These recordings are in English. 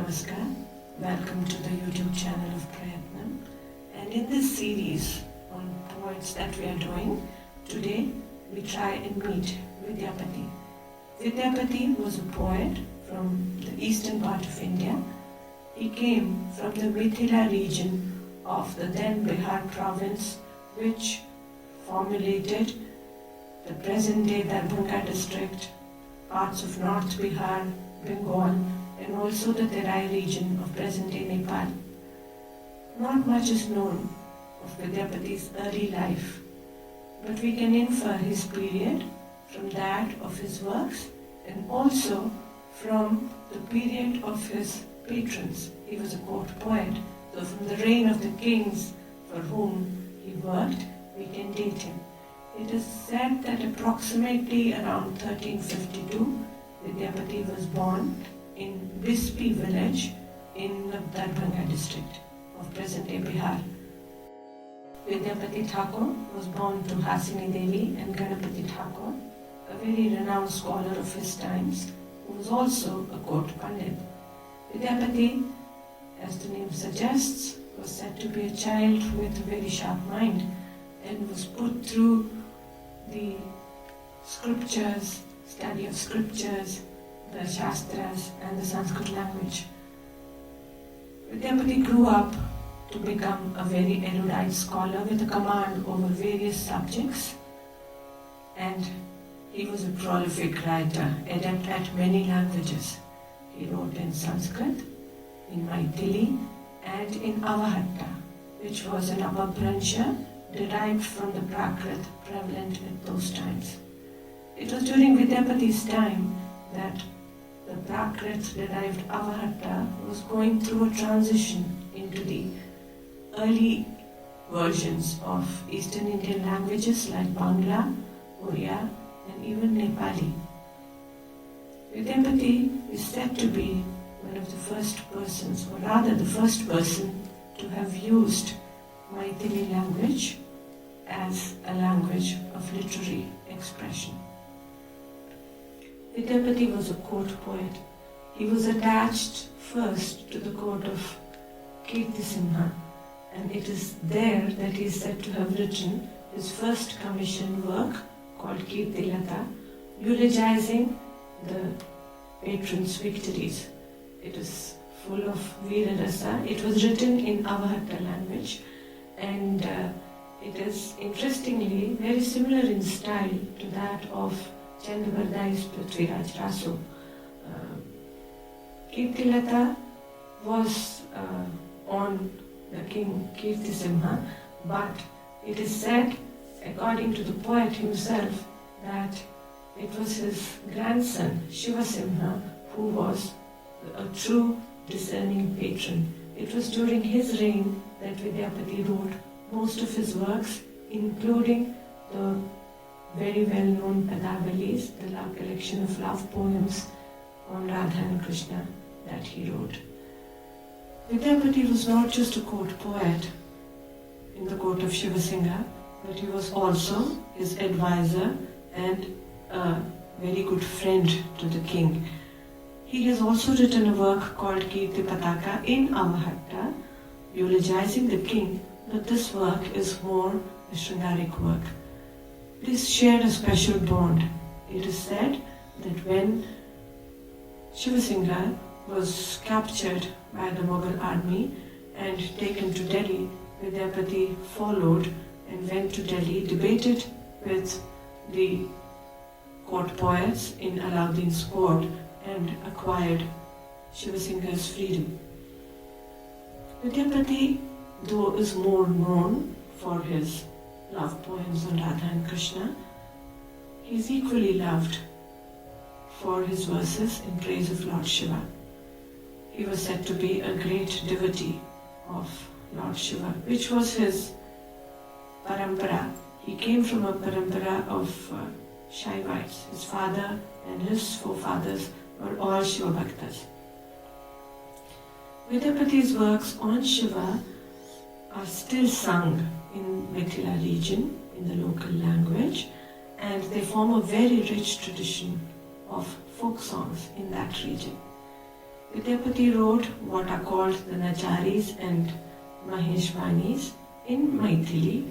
Namaskar. Welcome to the YouTube channel of Prayathnam. And in this series on poets that we are doing, today we try and meet Vidyapati. Vidyapati was a poet from the eastern part of India. He came from the Mithila region of the then Bihar province, which formulated the present-day Darbhanga district, parts of North Bihar, Bengal, and also the Terai region of present-day Nepal. Not much is known of Vidyapati's early life, but we can infer his period from that of his works and also from the period of his patrons. He was a court poet, so from the reign of the kings for whom he worked, we can date him. It is said that approximately around 1352, Vidyapati was born in Bispi village in the Darbhanga district of present-day Bihar. Vidyapati Thakore was born to Hasini Devi and Ganapati Thakore, a very renowned scholar of his times, who was also a court pandit. Vidyapati, as the name suggests, was said to be a child with a very sharp mind and was put through the scriptures, study of scriptures, the Shastras and the Sanskrit language. Vidyapati grew up to become a very erudite scholar with a command over various subjects, and he was a prolific writer, adept at many languages. He wrote in Sanskrit, in Maithili, and in Abahatta, which was an Abhabransha derived from the Prakrit prevalent at those times. It was during Vidyapati's time that the Prakrit-derived Abahatta was going through a transition into the early versions of Eastern Indian languages like Bangla, Oriya, and even Nepali. Vidyapati is said to be one of the first persons, or rather the first person, to have used Maithili language as a language of literary expression. Vidyapati was a court poet. He was attached first to the court of Kirti Simha, and it is there that he is said to have written his first commissioned work called Kirti Lata, eulogizing the patron's victories. It is full of Veera Rasa. It was written in Abahatta language, and it is interestingly very similar in style to that of Chandavardai's Prithviraj Raso. Kirti Lata was on the king Kirti Simha, but it is said, according to the poet himself, that it was his grandson Shiva Simha who was a true discerning patron. It was during his reign that Vidyapati wrote most of his works, including the very well-known padavali-s, the love collection of love poems on Radha and Krishna that he wrote. Vidyapati was not just a court poet in the court of Shiva Simha, but he was also his advisor and a very good friend to the king. He has also written a work called Kirti Pataka in Abahatta, eulogizing the king, but this work is more a Shrindaric work. This shared a special bond. It is said that when Shiva Simha was captured by the Mughal army and taken to Delhi, Vidyapati followed and went to Delhi, debated with the court poets in Alauddin's court, and acquired Shiva Simha's freedom. Vidyapati, though, is more known for his love poems on Radha and Krishna, he is equally loved for his verses in praise of Lord Shiva. He was said to be a great devotee of Lord Shiva, which was his parampara. He came from a parampara of Shaivites. His father and his forefathers were all Shiva Bhaktas. Vidyapati's works on Shiva are still sung in Mithila region, in the local language, and they form a very rich tradition of folk songs in that region. Vidyapati wrote what are called the Manjaris and Maheshwanis in Maithili,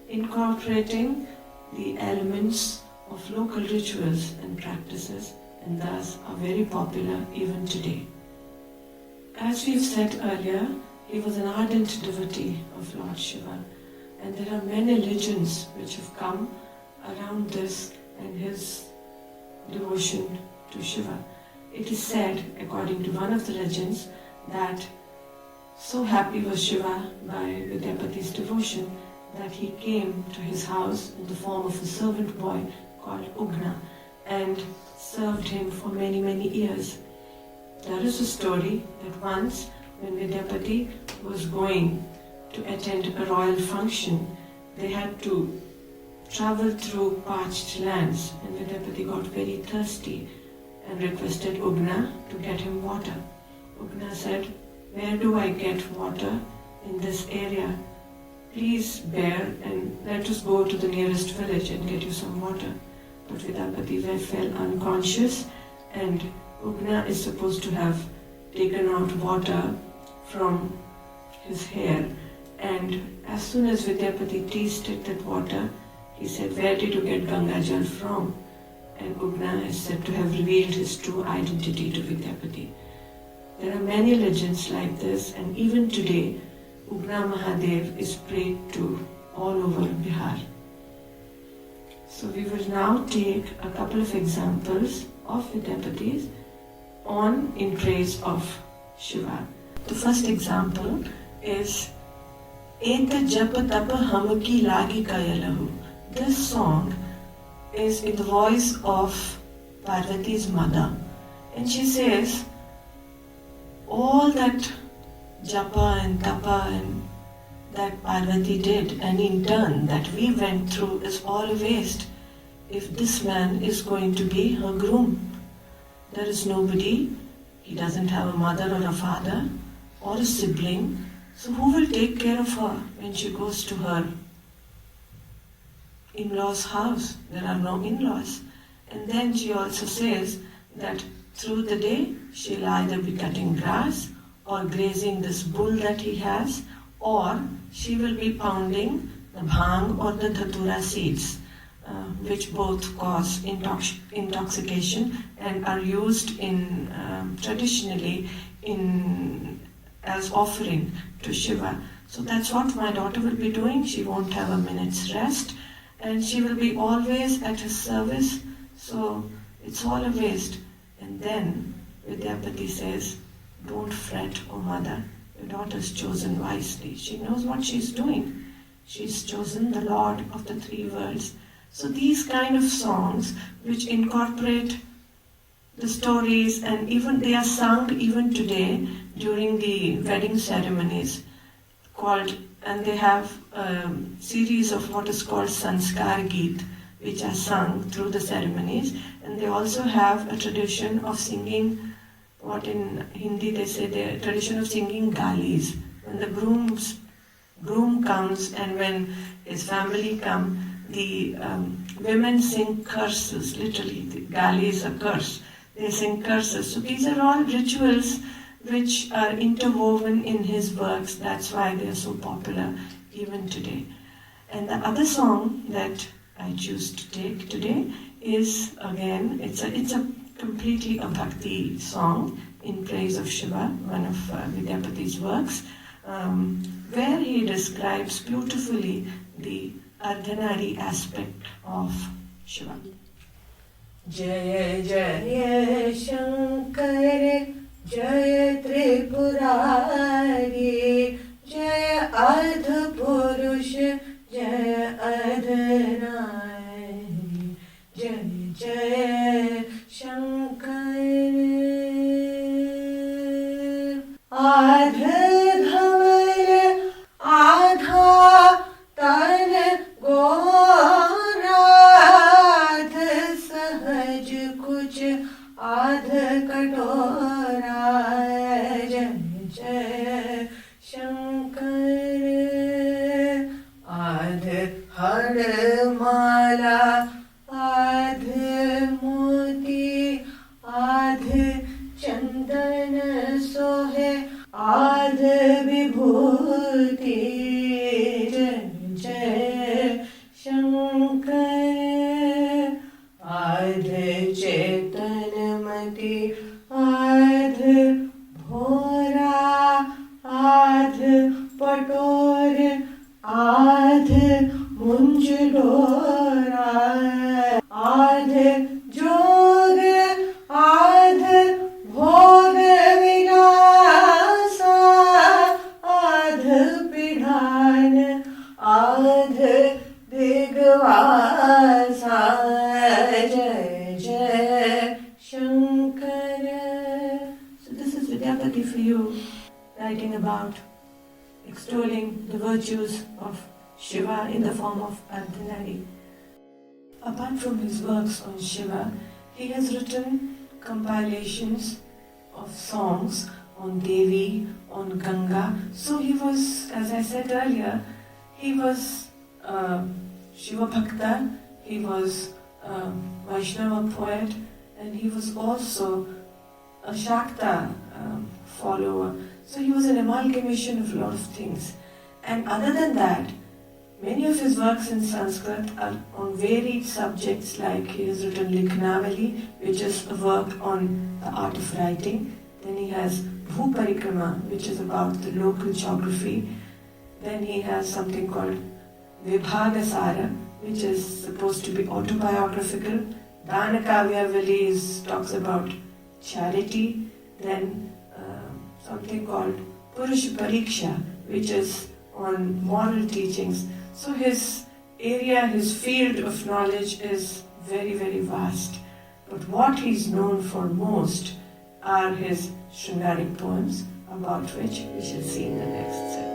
incorporating the elements of local rituals and practices, and thus are very popular even today. As we've said earlier, he was an ardent devotee of Lord Shiva, and there are many legends which have come around this and his devotion to Shiva. It is said, according to one of the legends, that so happy was Shiva by Vidyapati's devotion that he came to his house in the form of a servant boy called Ugna and served him for many, many years. There is a story that once when Vidyapati was going to attend a royal function, they had to travel through parched lands, and Vidyapati got very thirsty and requested Ugna to get him water. Ugna said, "Where do I get water in this area? Please bear and let us go to the nearest village and get you some water." But Vidyapati fell unconscious, and Ugna is supposed to have taken out water from his hair. And as soon as Vidyapati tasted that water, he said, "Where did you get Ganga Jal from?" And Ugna is said to have revealed his true identity to Vidyapati. There are many legends like this, and even today, Ugna Mahadev is prayed to all over Bihar. So we will now take a couple of examples of Vidyapatis in praise of Shiva. The first example is Eta Japa Tapa Hamaki Lagi Kayalahu. This song is in the voice of Parvati's mother, and she says, all that japa and tapa and that Parvati did, and in turn that we went through, is all a waste if this man is going to be her groom. There is nobody, he doesn't have a mother or a father or a sibling, so who will take care of her when she goes to her in-laws' house? There are no in-laws. And then she also says that through the day she'll either be cutting grass or grazing this bull that he has, or she will be pounding the bhang or the dhatura seeds, which both cause intoxication and are used in traditionally as offering to Shiva. So that's what my daughter will be doing. She won't have a minute's rest, and she will be always at his service, so it's all a waste. And then Vidyapati says, "Don't fret, O mother, your daughter's chosen wisely. She knows what she's doing. She's chosen the Lord of the three worlds." So these kind of songs which incorporate the stories, and even they are sung even today during the wedding ceremonies, and they have a series of what is called sanskar geet, which are sung through the ceremonies, and they also have a tradition of singing, what in Hindi they say, the tradition of singing galis. When the groom comes and when his family come, the women sing curses, literally, the gali is a curse. They sing curses. So these are all rituals which are interwoven in his works. That's why they are so popular even today. And the other song that I choose to take today is, again, it's a completely a bhakti song in praise of Shiva, one of Vidyapati's works, where he describes beautifully the Ardhanari aspect of Shiva. Jaya Jaya Shankar Jaya Tripurari Jaya Adha Purush Jaya Adhanari Jaya Jaya Shankar Adha Dhamal Adha Tan Gorath Sahaj Kuch Adha Katora Jaya Jaya Shankar Adha Hadmala Adha Moti Adha Chandana आध भोरा आध पटोर आध मुंज डोरा आध जोग आध भोग विलासा आध पिधान आध दिग्वासा जय जय Shankar. So this is Vidyapati for you, writing about extolling the virtues of Shiva in the form of Ardhanari. Apart from his works on Shiva, he has written compilations of songs on Devi, on Ganga. So he was, as I said earlier, he was Shiva Bhakta, he was a Vaishnava poet, and he was also a Shakta follower. So he was an amalgamation of a lot of things. And other than that, many of his works in Sanskrit are on varied subjects, like he has written Likhnavali, which is a work on the art of writing. Then he has Bhuparikrama, which is about the local geography. Then he has something called Vibhagasara, which is supposed to be autobiographical. Danakavyavali talks about charity. Then something called Purusha Pariksha, which is on moral teachings. So his area, his field of knowledge is very, very vast. But what he's known for most are his Sringaric poems, about which we shall see in the next session.